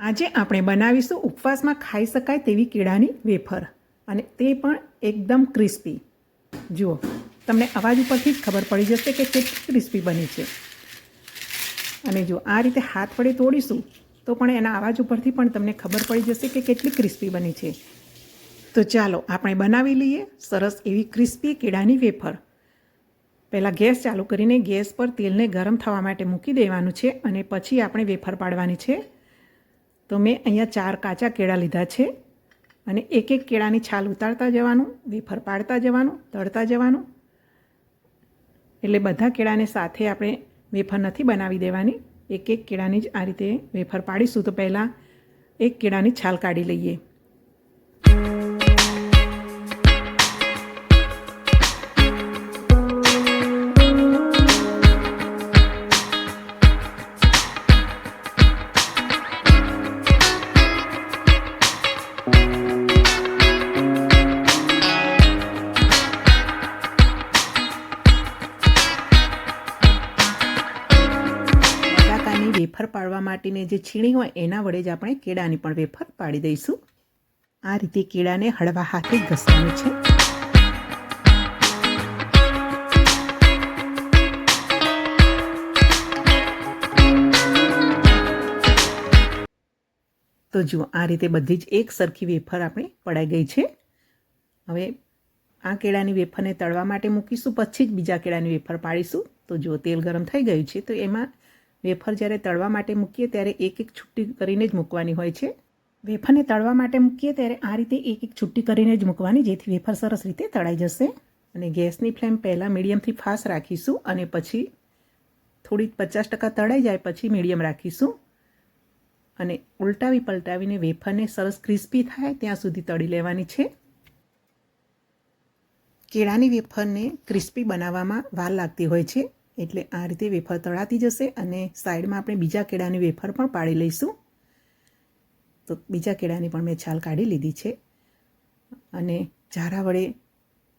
આજે આપણે બનાવીશું ઉપવાસમાં ખાઈ શકાય તેવી કેળાની વેફર, અને તે પણ એકદમ ક્રિસ્પી. જુઓ, તમને અવાજ ઉપરથી જ ખબર પડી જશે કે કેટલી ક્રિસ્પી બની છે. અને જો આ રીતે હાથ વડે તોડીશું તો પણ એના અવાજ ઉપરથી પણ તમને ખબર પડી જશે કે કેટલી ક્રિસ્પી બની છે. તો ચાલો આપણે બનાવી લઈએ સરસ એવી ક્રિસ્પી કેળાની વેફર. પહેલાં ગેસ ચાલુ કરીને ગેસ પર તેલને ગરમ થવા માટે મૂકી દેવાનું છે અને પછી આપણે વેફર પાડવાની છે. તો મેં અહીંયા 4 કાચા કેળા લીધા છે અને એક એક કેળાની છાલ ઉતારતા જવાનું, વેફર પાડતા જવાનું, તળતા જવાનું. એટલે બધા કેળાને સાથે આપણે વેફર નથી બનાવી દેવાની, એક એક કેળાની જ આ રીતે વેફર પાડીશું. તો પહેલાં એક કેળાની છાલ કાઢી લઈએ. વેફર પાડવા માટેની જે છીણી હોય એના વડે જ આપણે કેળાની પણ વેફર પાડી દઈશું. આ રીતે કેળાને હળવા હાથે ઘસવાનું છે. તો જુઓ, આ રીતે બધી જ એક સરખી વેફર આપણી પડાઈ ગઈ છે. હવે આ કેળાની વેફરને તળવા માટે મૂકીશું, પછી જ બીજા કેળાની વેફર પાડીશું. તો જુઓ, તેલ ગરમ થઈ ગયું છે. તો એમાં વેફર જ્યારે તળવા માટે મૂકીએ ત્યારે એક એક છુટ્ટી કરીને જ મૂકવાની હોય છે. વેફરને તળવા માટે મૂકીએ ત્યારે આ રીતે એક એક છુટ્ટી કરીને જ મૂકવાની, જેથી વેફર સરસ રીતે તળાઈ જશે. અને ગેસની ફ્લેમ પહેલાં મીડિયમથી ફાસ્ટ રાખીશું અને પછી થોડી 50% તળાઈ જાય પછી મીડિયમ રાખીશું. અને ઉલટાવી પલટાવીને વેફરને સરસ ક્રિસ્પી થાય ત્યાં સુધી તળી લેવાની છે. કેળાની વેફરને ક્રિસ્પી બનાવવામાં વાર લાગતી હોય છે, એટલે આ રીતે વેફર તળાતી જશે. અને સાઈડમાં આપણે બીજા કેળાની વેફર પણ પાડી લઈશું. તો બીજા કેળાની પણ મેં છાલ કાઢી લીધી છે અને ઝારા વડે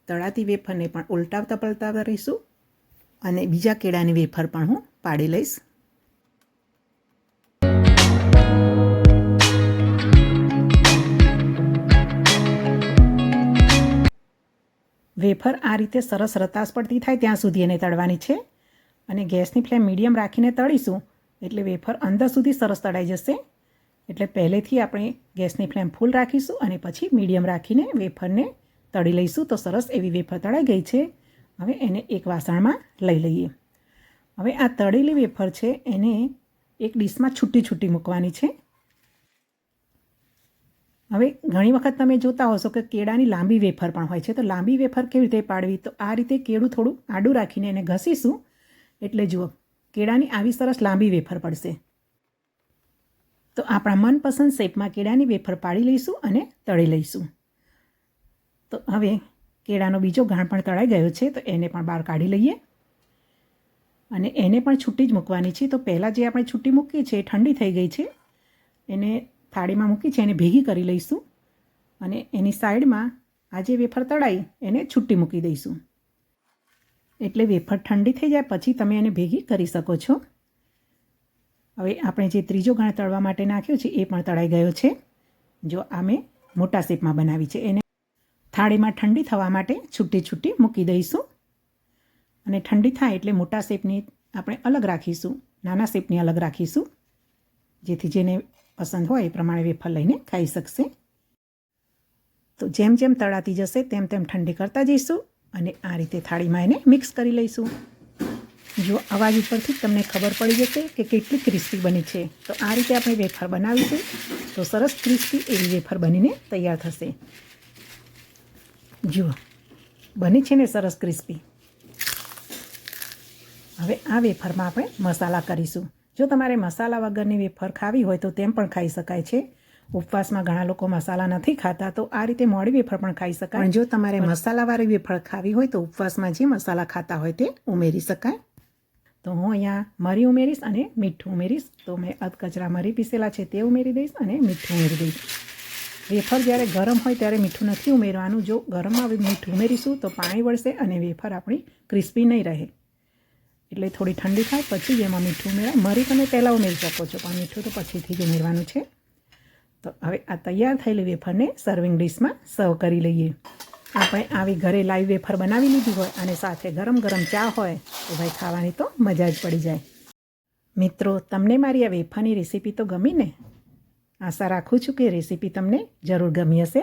તળાતી વેફરને પણ ઉલટાવતા પલટાવતા રહીશું. અને બીજા કેળાની વેફર પણ હું પાડી લઈશ. વેફર આ રીતે સરસ રતાશ પડતી થાય ત્યાં સુધી એને તળવાની છે. અને ગેસની ફ્લેમ મીડિયમ રાખીને તળીશું એટલે વેફર અંદર સુધી સરસ તળાઈ જશે. એટલે પહેલેથી આપણે ગેસની ફ્લેમ ફૂલ રાખીશું અને પછી મીડિયમ રાખીને વેફરને તળી લઈશું. તો સરસ એવી વેફર તળાઈ ગઈ છે. હવે એને એક વાસણમાં લઈ લઈએ. હવે આ તળેલી વેફર છે એને એક ડીશમાં છૂટી છૂટી મૂકવાની છે. હવે ઘણી વખત તમે જોતા હશો કે કેળાની લાંબી વેફર પણ હોય છે. તો લાંબી વેફર કેવી રીતે પાડવી? તો આ રીતે કેળું થોડું આડું રાખીને એને ઘસીશું એટલે જુઓ, કેળાની આવી સરસ લાંબી વેફર પડશે. તો આપણા મનપસંદ શેપમાં કેળાની વેફર પાડી લઈશું અને તળી લઈશું. તો હવે કેળાનો બીજો ગાણ પણ તળાઈ ગયો છે, તો એને પણ બહાર કાઢી લઈએ. અને એને પણ છૂટી જ મૂકવાની છે. તો પહેલાં જે આપણે છૂટી મૂકી છે એ ઠંડી થઈ ગઈ છે. એને થાળીમાં મૂકી છે, એને ભેગી કરી લઈશું. અને એની સાઈડમાં આ જે વેફર તળાઈ એને છૂટી મૂકી દઈશું. એટલે વેફર ઠંડી થઈ જાય પછી તમે એને ભેગી કરી શકો છો. હવે આપણે જે ત્રીજો ગાણ તળવા માટે નાખ્યો છે એ પણ તળાઈ ગયો છે. જો આ મેં મોટા શેપમાં બનાવી છે, એને થાળીમાં ઠંડી થવા માટે છૂટી છૂટી મૂકી દઈશું. અને ઠંડી થાય એટલે મોટા શેપની આપણે અલગ રાખીશું, નાના શેપની અલગ રાખીશું, જેથી જેને પસંદ હોય એ પ્રમાણે વેફર લઈને ખાઈ શકશે. તો જેમ જેમ તળાતી જશે તેમ તેમ ઠંડી કરતા જઈશું અને આ રીતે થાળીમાં એને મિક્સ કરી લઈશું. જો અવાજ ઉપરથી તમને ખબર પડી જશે કે કેટલી ક્રિસ્પી બની છે. તો આ રીતે આપણે વેફર બનાવીશું તો સરસ ક્રિસ્પી એવી વેફર બનીને તૈયાર થશે. જુઓ, બની છે ને સરસ ક્રિસ્પી. હવે આ વેફરમાં આપણે મસાલા કરીશું. જો તમારે મસાલા વગરની વેફર ખાવી હોય તો તેમ પણ ખાઈ શકાય છે. ઉપવાસમાં ઘણા લોકો મસાલા નથી ખાતા, તો આ રીતે મોડી વેફર પણ ખાઈ શકાય. પણ જો તમારે મસાલાવાળી વેફર ખાવી હોય તો ઉપવાસમાં જે મસાલા ખાતા હોય તે ઉમેરી શકાય. તો હું અહીંયા મરી ઉમેરીશ અને મીઠું ઉમેરીશ. તો મેં અધકચરા મરી પીસેલા છે તે ઉમેરી દઈશ અને મીઠું ઉમેરી દઈશ. વેફર જ્યારે ગરમ હોય ત્યારે મીઠું નથી ઉમેરવાનું. જો ગરમમાં મીઠું ઉમેરીશું તો પાણી વળશે અને વેફર આપણી ક્રિસ્પી નહીં રહે. એટલે થોડી ઠંડી થાય પછી જ એમાં મીઠું ઉમેરાય. મરી તમે પહેલાં ઉમેરી શકો છો, પણ મીઠું તો પછીથી જ ઉમેરવાનું છે. તો હવે આ તૈયાર થયેલી વેફરને સર્વિંગ ડિશમાં સર્વ કરી લઈએ. આપણે આવી ઘરે લાઈવ વેફર બનાવી લીધી હોય અને સાથે ગરમ ગરમ ચા હોય તો ભાઈ ખાવાની તો મજા જ પડી જાય. મિત્રો, તમને મારી આ વેફરની રેસીપી તો ગમી ને? આશા રાખું છું કે રેસીપી તમને જરૂર ગમી હશે.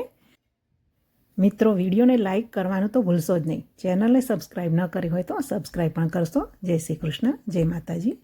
મિત્રો, વિડીયોને લાઈક કરવાનું તો ભૂલશો જ નહીં. ચેનલને સબસ્ક્રાઈબ ન કરી હોય તો સબસ્ક્રાઈબ પણ કરશો. જય શ્રી કૃષ્ણ, જય માતાજી.